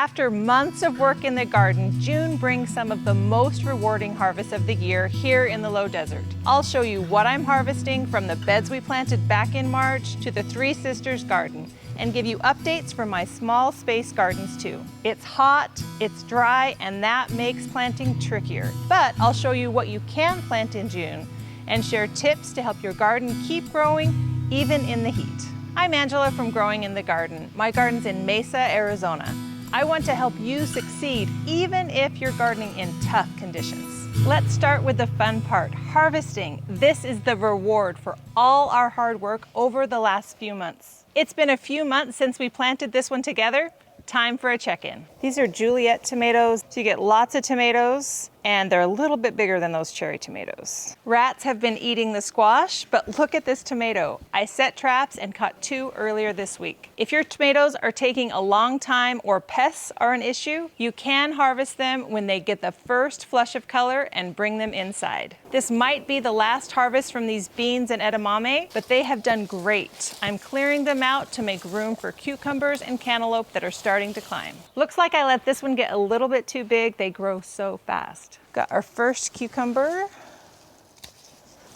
After months of work in the garden, June brings some of the most rewarding harvests of the year here in the low desert. I'll show you what I'm harvesting from the beds we planted back in March to the Three Sisters garden, and give you updates from my small space gardens too. It's hot, it's dry, and that makes planting trickier. But I'll show you what you can plant in June and share tips to help your garden keep growing even in the heat. I'm Angela from Growing in the Garden. My garden's in Mesa, Arizona. I want to help you succeed even if you're gardening in tough conditions. Let's start with the fun part, harvesting. This is the reward for all our hard work over the last few months. It's been a few months since we planted this one together. Time for a check-in. These are Juliet tomatoes. So you get lots of tomatoes, and they're a little bit bigger than those cherry tomatoes. Rats have been eating the squash, but look at this tomato. I set traps and caught 2 earlier this week. If your tomatoes are taking a long time or pests are an issue, you can harvest them when they get the first flush of color and bring them inside. This might be the last harvest from these beans and edamame, but they have done great. I'm clearing them out to make room for cucumbers and cantaloupe that are starting to climb. Looks like I let this one get a little bit too big. They grow so fast. Got our first cucumber.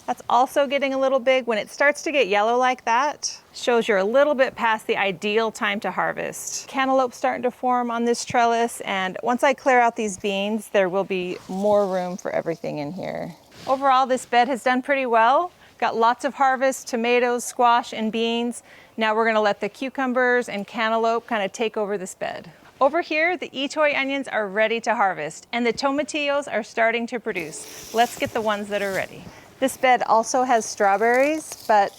That's also getting a little big. When it starts to get yellow like that, shows you're a little bit past the ideal time to harvest. Cantaloupe starting to form on this trellis, and once I clear out these beans, there will be more room for everything in here. Overall, this bed has done pretty well. Got lots of harvest, tomatoes, squash, and beans. Now we're gonna let the cucumbers and cantaloupe kind of take over this bed. Over here, the itoy onions are ready to harvest, and the tomatillos are starting to produce. Let's get the ones that are ready. This bed also has strawberries, but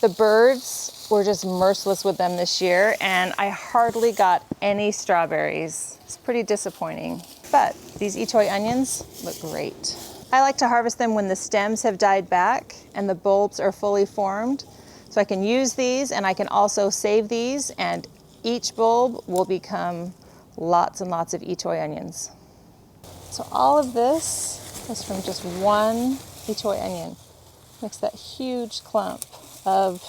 the birds were just merciless with them this year, and I hardly got any strawberries. It's pretty disappointing, but these itoy onions look great. I like to harvest them when the stems have died back and the bulbs are fully formed. So I can use these, and I can also save these, and each bulb will become lots and lots of itoy onions. So all of this is from just one itoy onion. Makes that huge clump of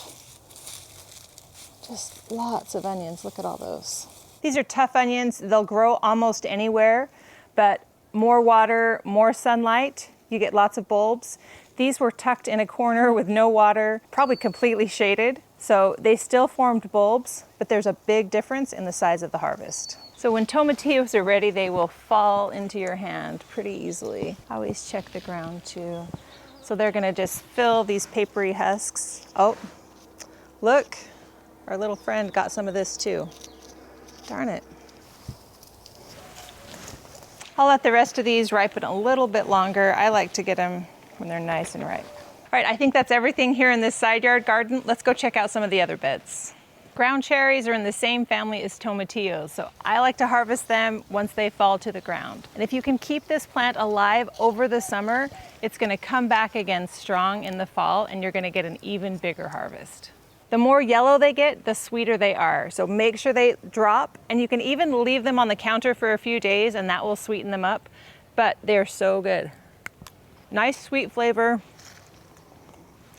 just lots of onions. Look at all those. These are tough onions. They'll grow almost anywhere, but more water, more sunlight, you get lots of bulbs. These were tucked in a corner with no water, probably completely shaded. So they still formed bulbs, but there's a big difference in the size of the harvest. So when tomatillos are ready, they will fall into your hand pretty easily. I always check the ground too. So they're gonna just fill these papery husks. Oh, look, our little friend got some of this too. Darn it. I'll let the rest of these ripen a little bit longer. I like to get them when they're nice and ripe. All right, I think that's everything here in this side yard garden. Let's go check out some of the other beds. Ground cherries are in the same family as tomatillos, so I like to harvest them once they fall to the ground. And if you can keep this plant alive over the summer, it's gonna come back again strong in the fall, and you're gonna get an even bigger harvest. The more yellow they get, the sweeter they are. So make sure they drop, and you can even leave them on the counter for a few days and that will sweeten them up, but they're so good. Nice sweet flavor,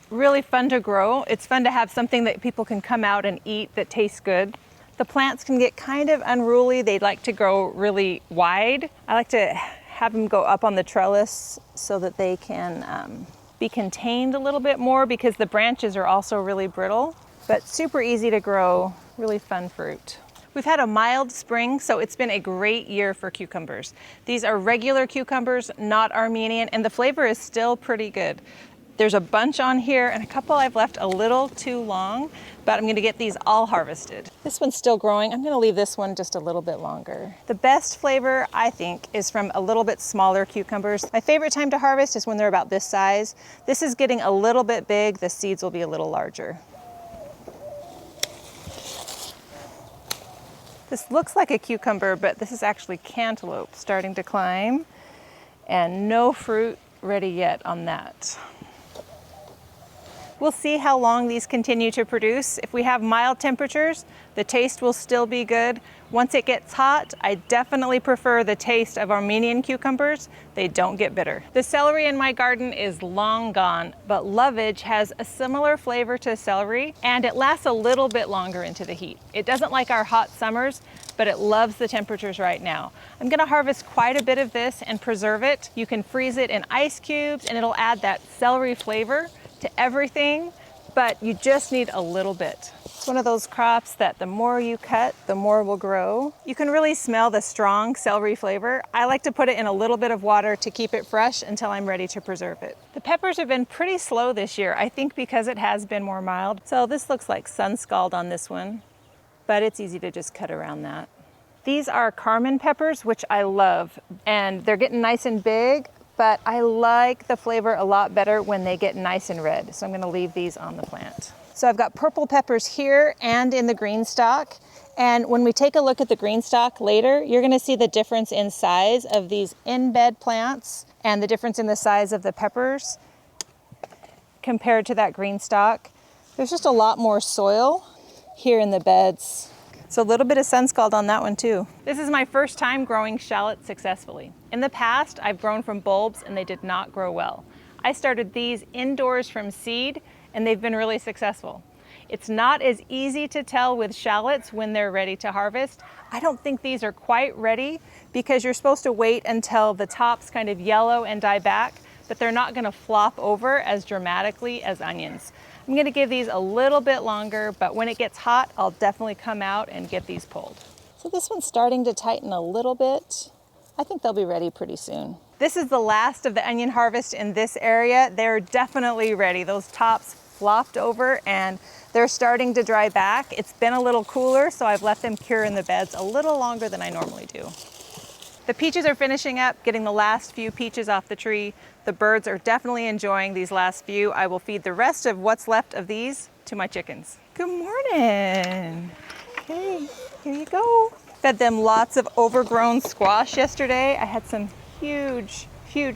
really fun to grow. It's fun to have something that people can come out and eat that tastes good. The plants can get kind of unruly. They like to grow really wide. I like to have them go up on the trellis so that they can be contained a little bit more, because the branches are also really brittle, but super easy to grow, really fun fruit. We've had a mild spring, so it's been a great year for cucumbers. These are regular cucumbers, not Armenian, and the flavor is still pretty good. There's a bunch on here, and a couple I've left a little too long, but I'm gonna get these all harvested. This one's still growing. I'm gonna leave this one just a little bit longer. The best flavor, I think, is from a little bit smaller cucumbers. My favorite time to harvest is when they're about this size. This is getting a little bit big. The seeds will be a little larger. This looks like a cucumber, but this is actually cantaloupe starting to climb, and no fruit ready yet on that. We'll see how long these continue to produce. If we have mild temperatures, the taste will still be good. Once it gets hot, I definitely prefer the taste of Armenian cucumbers. They don't get bitter. The celery in my garden is long gone, but lovage has a similar flavor to celery, and it lasts a little bit longer into the heat. It doesn't like our hot summers, but it loves the temperatures right now. I'm gonna harvest quite a bit of this and preserve it. You can freeze it in ice cubes and it'll add that celery flavor to everything, but you just need a little bit. It's one of those crops that the more you cut, the more will grow. You can really smell the strong celery flavor. I like to put it in a little bit of water to keep it fresh until I'm ready to preserve it. The peppers have been pretty slow this year, I think because it has been more mild. So this looks like sun scald on this one, but it's easy to just cut around that. These are Carmen peppers, which I love, and they're getting nice and big, but I like the flavor a lot better when they get nice and red. So I'm gonna leave these on the plant. So I've got purple peppers here and in the green stalk. And when we take a look at the green stalk later, you're gonna see the difference in size of these in-bed plants and the difference in the size of the peppers compared to that green stalk. There's just a lot more soil here in the beds. So a little bit of sun scald on that one too. This is my first time growing shallots successfully. In the past, I've grown from bulbs and they did not grow well. I started these indoors from seed and they've been really successful. It's not as easy to tell with shallots when they're ready to harvest. I don't think these are quite ready because you're supposed to wait until the tops kind of yellow and die back, but they're not gonna flop over as dramatically as onions. I'm gonna give these a little bit longer, but when it gets hot, I'll definitely come out and get these pulled. So this one's starting to tighten a little bit. I think they'll be ready pretty soon. This is the last of the onion harvest in this area. They're definitely ready. Those tops flopped over and they're starting to dry back. It's been a little cooler, so I've let them cure in the beds a little longer than I normally do. The peaches are finishing up, getting the last few peaches off the tree. The birds are definitely enjoying these last few. I will feed the rest of what's left of these to my chickens. Good morning. Okay, here you go. Fed them lots of overgrown squash yesterday. I had some huge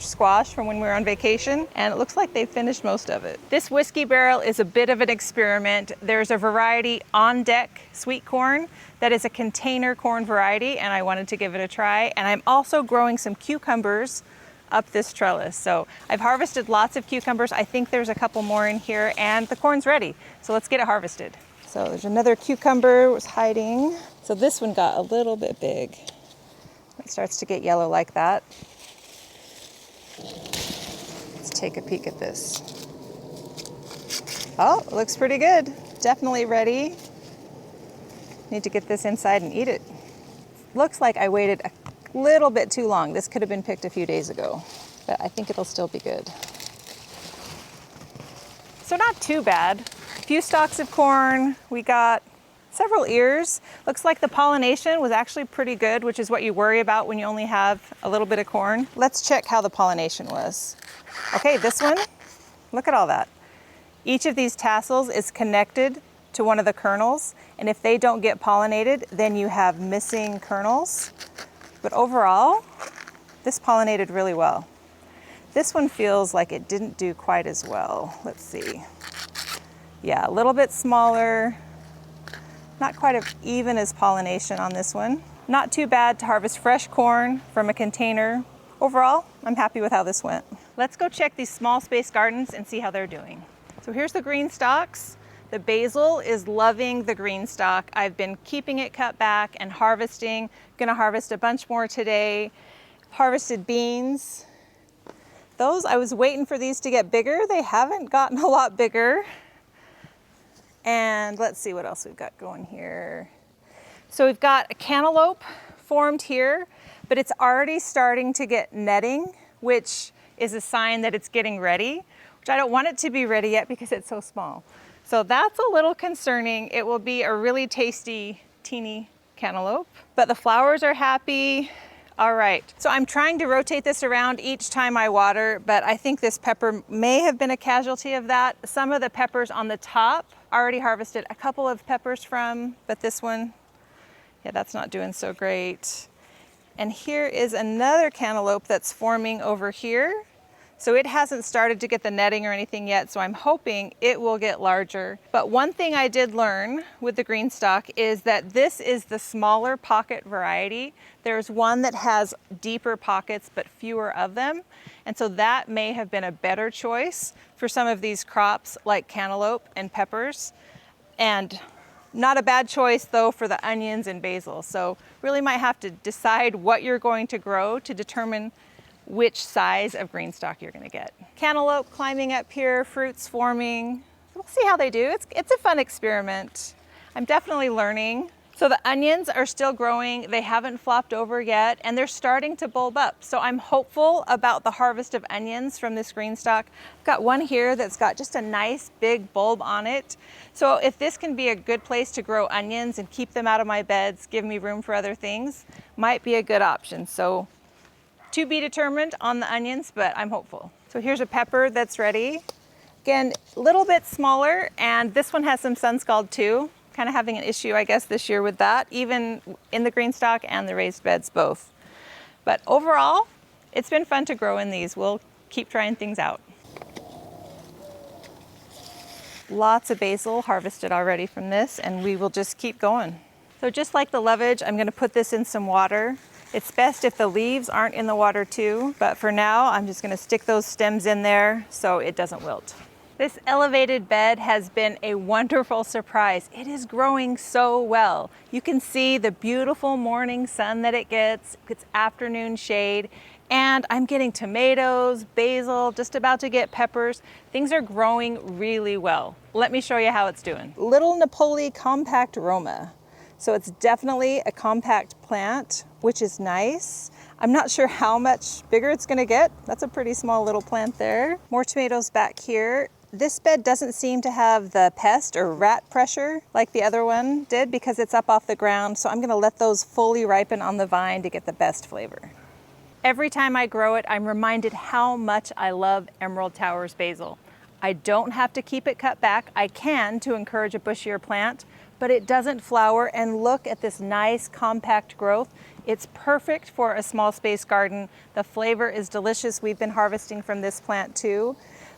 squash from when we were on vacation, and it looks like they finished most of it. This whiskey barrel is a bit of an experiment. There's a variety on deck sweet corn that is a container corn variety, and I wanted to give it a try. And I'm also growing some cucumbers up this trellis. So I've harvested lots of cucumbers. I think there's a couple more in here, and the corn's ready. So let's get it harvested. So there's another cucumber was hiding. So this one got a little bit big. It starts to get yellow like that. Let's take a peek at this. Oh, it looks pretty good. Definitely ready. Need to get this inside and eat it. Looks like I waited a little bit too long. This could have been picked a few days ago, but I think it'll still be good. So not too bad. A few stalks of corn. We got several ears. Looks like the pollination was actually pretty good, which is what you worry about when you only have a little bit of corn. Let's check how the pollination was. Okay, this one, look at all that. Each of these tassels is connected to one of the kernels, and if they don't get pollinated, then you have missing kernels. But overall, this pollinated really well. This one feels like it didn't do quite as well. Let's see. Yeah, a little bit smaller. Not quite as even as pollination on this one. Not too bad to harvest fresh corn from a container. Overall, I'm happy with how this went. Let's go check these small space gardens and see how they're doing. So here's the green stalks. The basil is loving the green stalk. I've been keeping it cut back and harvesting. Gonna harvest a bunch more today. Harvested beans. Those, I was waiting for these to get bigger. They haven't gotten a lot bigger. And let's see what else we've got going here. So we've got a cantaloupe formed here, but it's already starting to get netting, which is a sign that it's getting ready, which I don't want it to be ready yet because it's so small. So that's a little concerning. It will be a really tasty, teeny cantaloupe, but the flowers are happy. All right, so I'm trying to rotate this around each time I water, but I think this pepper may have been a casualty of that. Some of the peppers on the top, already harvested a couple of peppers from, but this one, yeah, that's not doing so great. And here is another cantaloupe that's forming over here. So it hasn't started to get the netting or anything yet, so I'm hoping it will get larger. But one thing I did learn with the green stalk is that this is the smaller pocket variety. There's one that has deeper pockets but fewer of them. And so that may have been a better choice for some of these crops like cantaloupe and peppers. And Not a bad choice though for the onions and basil. So really might have to decide what you're going to grow to determine which size of green stalk you're going to get. Cantaloupe climbing up here, fruits forming. We'll see how they do. It's a fun experiment. I'm definitely learning. So the onions are still growing. They haven't flopped over yet, and they're starting to bulb up. So I'm hopeful about the harvest of onions from this green stalk. I've got one here that's got just a nice big bulb on it. So if this can be a good place to grow onions and keep them out of my beds, give me room for other things, might be a good option. So to be determined on the onions, but I'm hopeful. So here's a pepper that's ready. Again, a little bit smaller, and this one has some sun scald too. Kind of having an issue, I guess, this year with that, even in the green stalk and the raised beds both. But overall, it's been fun to grow in these. We'll keep trying things out. Lots of basil harvested already from this, and we will just keep going. So just like the lovage, I'm going to put this in some water. It's best if the leaves aren't in the water too, but for now, I'm just going to stick those stems in there so it doesn't wilt. This elevated bed has been a wonderful surprise. It is growing so well. You can see the beautiful morning sun that it gets afternoon shade, and I'm getting tomatoes, basil, just about to get peppers. Things are growing really well. Let me show you how it's doing. Little Napoli compact Roma. So it's definitely a compact plant, which is nice. I'm not sure how much bigger it's gonna get. That's a pretty small little plant there. More tomatoes back here. This bed doesn't seem to have the pest or rat pressure like the other one did because it's up off the ground. So I'm gonna let those fully ripen on the vine to get the best flavor. Every time I grow it, I'm reminded how much I love Emerald Towers basil. I don't have to keep it cut back. I can to encourage a bushier plant, but it doesn't flower, and look at this nice compact growth. It's perfect for a small space garden. The flavor is delicious. We've been harvesting from this plant too.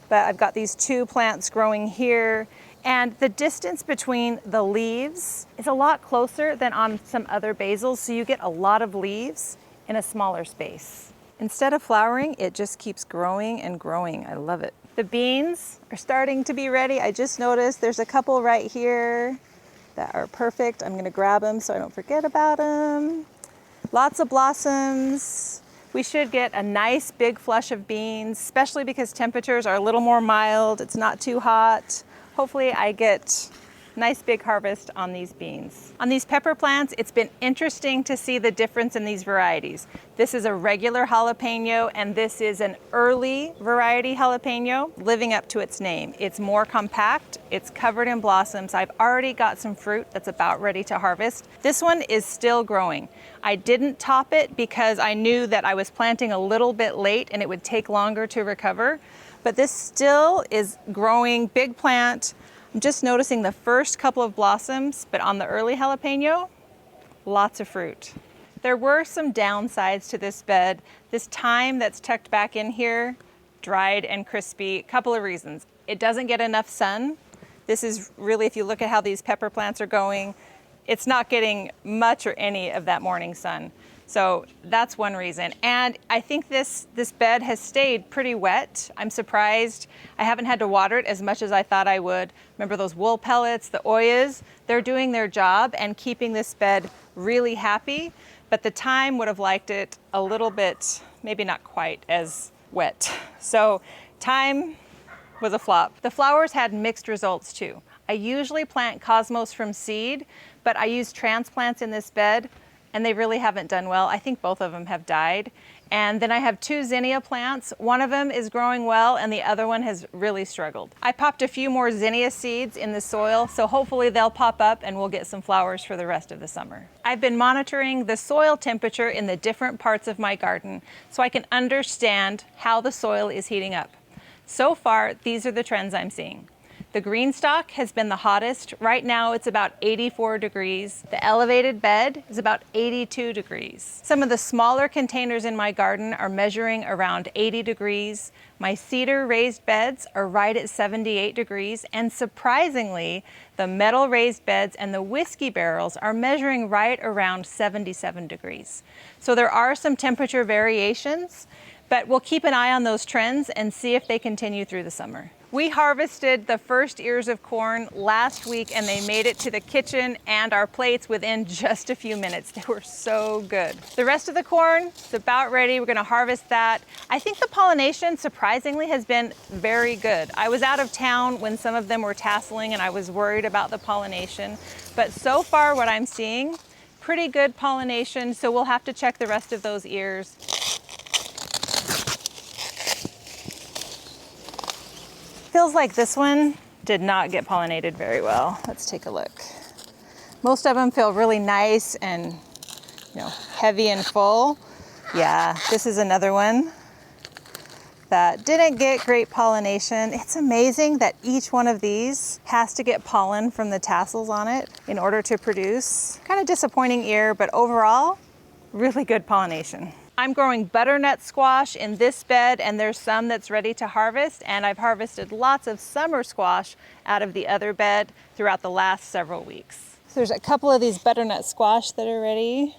But I've got these two plants growing here, and the distance between the leaves is a lot closer than on some other basils, so you get a lot of leaves in a smaller space. Instead of flowering, it just keeps growing and growing. I love it. The beans are starting to be ready. I just noticed there's a couple right here that are perfect. I'm gonna grab them so I don't forget about them. Lots of blossoms. We should get a nice big flush of beans, especially because temperatures are a little more mild. It's not too hot. Hopefully I get nice big harvest on these beans. On these pepper plants, it's been interesting to see the difference in these varieties. This is a regular jalapeno, and this is an early variety jalapeno, living up to its name. It's more compact, it's covered in blossoms. I've already got some fruit that's about ready to harvest. This one is still growing. I didn't top it because I knew that I was planting a little bit late and it would take longer to recover, but this still is growing, big plant. I'm just noticing the first couple of blossoms, but on the early jalapeno, lots of fruit. There were some downsides to this bed. This thyme that's tucked back in here, dried and crispy. A couple of reasons. It doesn't get enough sun. This is really, if you look at how these pepper plants are going, it's not getting much or any of that morning sun. So that's one reason. And I think this bed has stayed pretty wet. I'm surprised I haven't had to water it as much as I thought I would. Remember those wool pellets, the oyas, they're doing their job and keeping this bed really happy. But the thyme would have liked it a little bit, maybe not quite as wet. So thyme was a flop. The flowers had mixed results too. I usually plant cosmos from seed, but I use transplants in this bed, and they really haven't done well. I think both of them have died. And then I have two zinnia plants. One of them is growing well, and the other one has really struggled. I popped a few more zinnia seeds in the soil, so hopefully they'll pop up and we'll get some flowers for the rest of the summer. I've been monitoring the soil temperature in the different parts of my garden so I can understand how the soil is heating up. So far, these are the trends I'm seeing. The green stalk has been the hottest. Right now it's about 84 degrees. The elevated bed is about 82 degrees. Some of the smaller containers in my garden are measuring around 80 degrees. My cedar raised beds are right at 78 degrees. And surprisingly, the metal raised beds and the whiskey barrels are measuring right around 77 degrees. So there are some temperature variations, But we'll keep an eye on those trends and see if they continue through the summer. We harvested the first ears of corn last week and they made it to the kitchen and our plates within just a few minutes. They were so good. The rest of the corn is about ready. We're gonna harvest that. I think the pollination, surprisingly, has been very good. I was out of town when some of them were tasseling and I was worried about the pollination. But so far what I'm seeing, pretty good pollination, so we'll have to check the rest of those ears. Feels like this one did not get pollinated very well. Let's take a look. Most of them feel really nice and heavy and full. Yeah, this is another one that didn't get great pollination. It's amazing that each one of these has to get pollen from the tassels on it in order to produce. Kind of disappointing ear, but overall, really good pollination. I'm growing butternut squash in this bed and there's some that's ready to harvest, and I've harvested lots of summer squash out of the other bed throughout the last several weeks. So there's a couple of these butternut squash that are ready.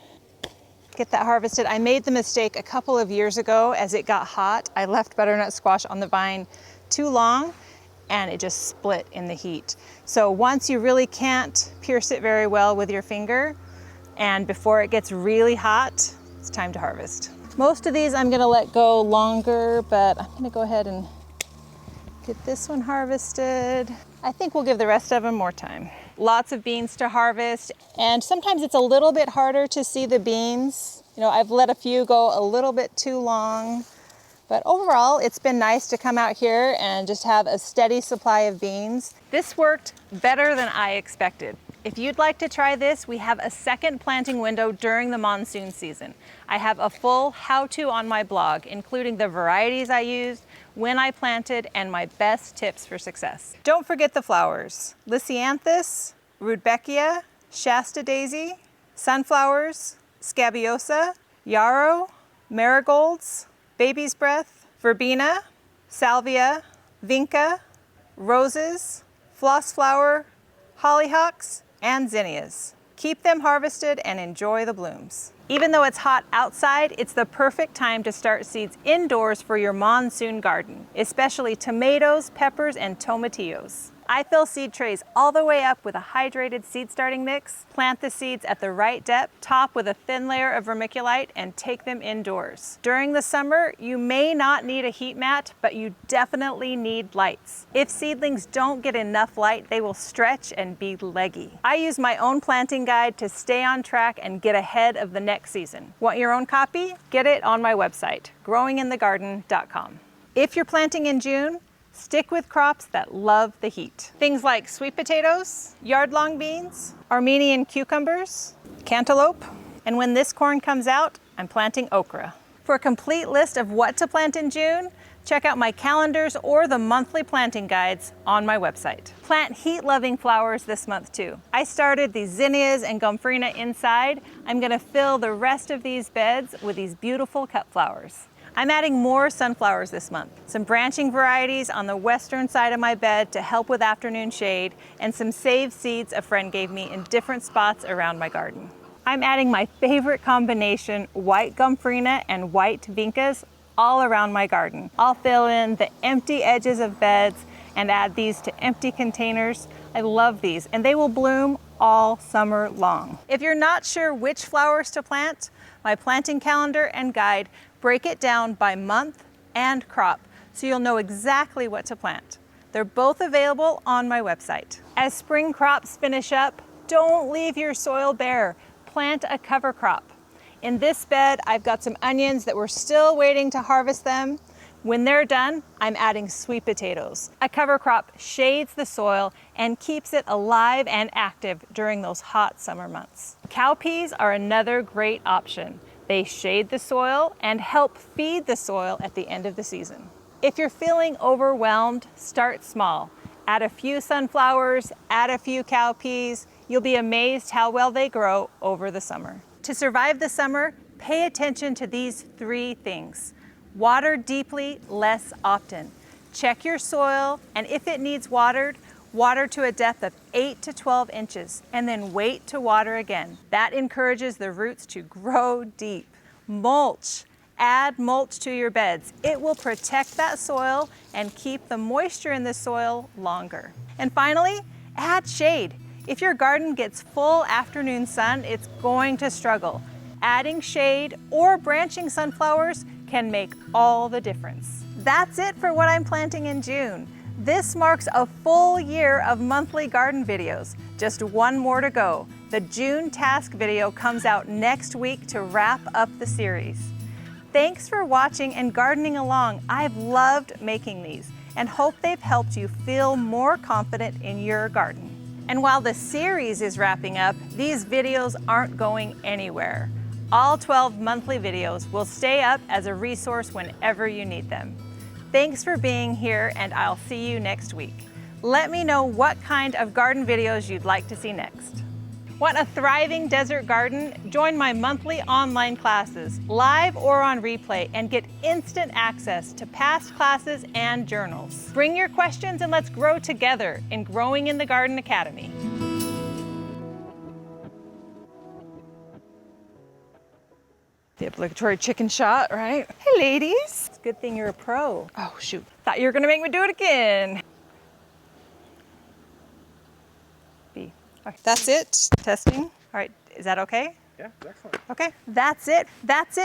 Get that harvested. I made the mistake a couple of years ago as it got hot. I left butternut squash on the vine too long and it just split in the heat. So once you really can't pierce it very well with your finger and before it gets really hot, it's time to harvest. Most of these I'm gonna let go longer, but I'm gonna go ahead and get this one harvested. I think we'll give the rest of them more time. Lots of beans to harvest, and sometimes it's a little bit harder to see the beans. I've let a few go a little bit too long, but overall it's been nice to come out here and just have a steady supply of beans. This worked better than I expected. If you'd like to try this, we have a second planting window during the monsoon season. I have a full how-to on my blog, including the varieties I used, when I planted, and my best tips for success. Don't forget the flowers. Lisianthus, Rudbeckia, Shasta daisy, sunflowers, scabiosa, yarrow, marigolds, baby's breath, verbena, salvia, vinca, roses, floss flower, hollyhocks, and zinnias. Keep them harvested and enjoy the blooms. Even though it's hot outside, it's the perfect time to start seeds indoors for your monsoon garden, especially tomatoes, peppers, and tomatillos. I fill seed trays all the way up with a hydrated seed starting mix, plant the seeds at the right depth, top with a thin layer of vermiculite, and take them indoors. During the summer, you may not need a heat mat, but you definitely need lights. If seedlings don't get enough light, they will stretch and be leggy. I use my own planting guide to stay on track and get ahead of the next season. Want your own copy? Get it on my website, growinginthegarden.com. If you're planting in June, stick with crops that love the heat. Things like sweet potatoes, yard-long beans, Armenian cucumbers, cantaloupe, and when this corn comes out, I'm planting okra. For a complete list of what to plant in June, check out my calendars or the monthly planting guides on my website. Plant heat-loving flowers this month too. I started these zinnias and gomphrena inside. I'm gonna fill the rest of these beds with these beautiful cut flowers. I'm adding more sunflowers this month, some branching varieties on the western side of my bed to help with afternoon shade, and some saved seeds a friend gave me in different spots around my garden. I'm adding my favorite combination, white gomphrena and white vincas, all around my garden. I'll fill in the empty edges of beds and add these to empty containers. I love these, and they will bloom all summer long. If you're not sure which flowers to plant, my planting calendar and guide break it down by month and crop, so you'll know exactly what to plant. They're both available on my website. As spring crops finish up, don't leave your soil bare. Plant a cover crop. In this bed, I've got some onions that we're still waiting to harvest them. When they're done, I'm adding sweet potatoes. A cover crop shades the soil and keeps it alive and active during those hot summer months. Cowpeas are another great option. They shade the soil and help feed the soil at the end of the season. If you're feeling overwhelmed, start small. Add a few sunflowers, add a few cowpeas. You'll be amazed how well they grow over the summer. To survive the summer, pay attention to these 3 things. Water deeply, less often. Check your soil, and if it needs watered, water to a depth of 8 to 12 inches, and then wait to water again. That encourages the roots to grow deep. Mulch. Add mulch to your beds. It will protect that soil and keep the moisture in the soil longer. And finally, add shade. If your garden gets full afternoon sun, it's going to struggle. Adding shade or branching sunflowers can make all the difference. That's it for what I'm planting in June. This marks a full year of monthly garden videos. Just one more to go. The June task video comes out next week to wrap up the series. Thanks for watching and gardening along. I've loved making these and hope they've helped you feel more confident in your garden. And while the series is wrapping up, these videos aren't going anywhere. All 12 monthly videos will stay up as a resource whenever you need them. Thanks for being here, and I'll see you next week. Let me know what kind of garden videos you'd like to see next. Want a thriving desert garden? Join my monthly online classes, live or on replay, and get instant access to past classes and journals. Bring your questions and let's grow together in Growing in the Garden Academy. The obligatory chicken shot, right? Hey, ladies. It's a good thing you're a pro. Oh, shoot. Thought you were gonna make me do it again. B. Okay. That's it. Testing. All right, is that okay? Yeah, excellent. Okay, that's it. That's it.